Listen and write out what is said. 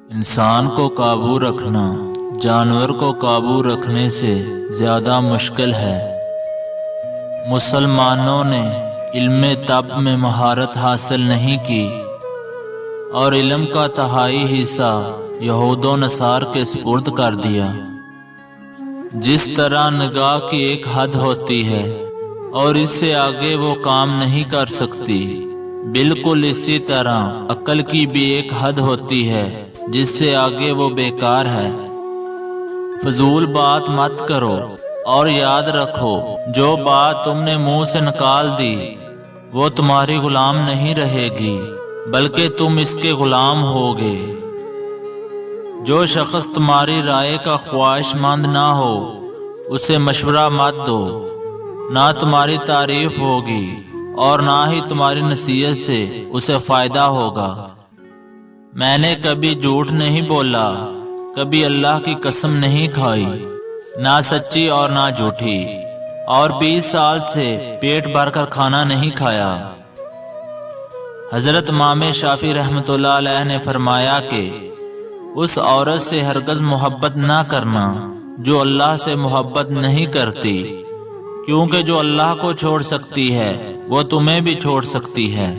انسان کو قابو رکھنا جانور کو قابو رکھنے سے زیادہ مشکل ہے۔ مسلمانوں نے علم طب میں مہارت حاصل نہیں کی اور علم کا تہائی حصہ یہود و نصار کے سپرد کر دیا۔ جس طرح نگاہ کی ایک حد ہوتی ہے اور اس سے آگے وہ کام نہیں کر سکتی، بالکل اسی طرح عقل کی بھی ایک حد ہوتی ہے جس سے آگے وہ بیکار ہے۔ فضول بات مت کرو اور یاد رکھو جو بات تم نے منہ سے نکال دی وہ تمہاری غلام نہیں رہے گی بلکہ تم اس کے غلام ہوگے۔ جو شخص تمہاری رائے کا خواہش مند نہ ہو اسے مشورہ مت دو، نہ تمہاری تعریف ہوگی اور نہ ہی تمہاری نصیحت سے اسے فائدہ ہوگا۔ میں نے کبھی جھوٹ نہیں بولا، کبھی اللہ کی قسم نہیں کھائی، نہ سچی اور نہ جھوٹی، اور 20 سال سے پیٹ بھر کر کھانا نہیں کھایا۔ حضرت امام شافعی رحمۃ اللہ علیہ نے فرمایا کہ اس عورت سے ہرگز محبت نہ کرنا جو اللہ سے محبت نہیں کرتی، کیونکہ جو اللہ کو چھوڑ سکتی ہے وہ تمہیں بھی چھوڑ سکتی ہے۔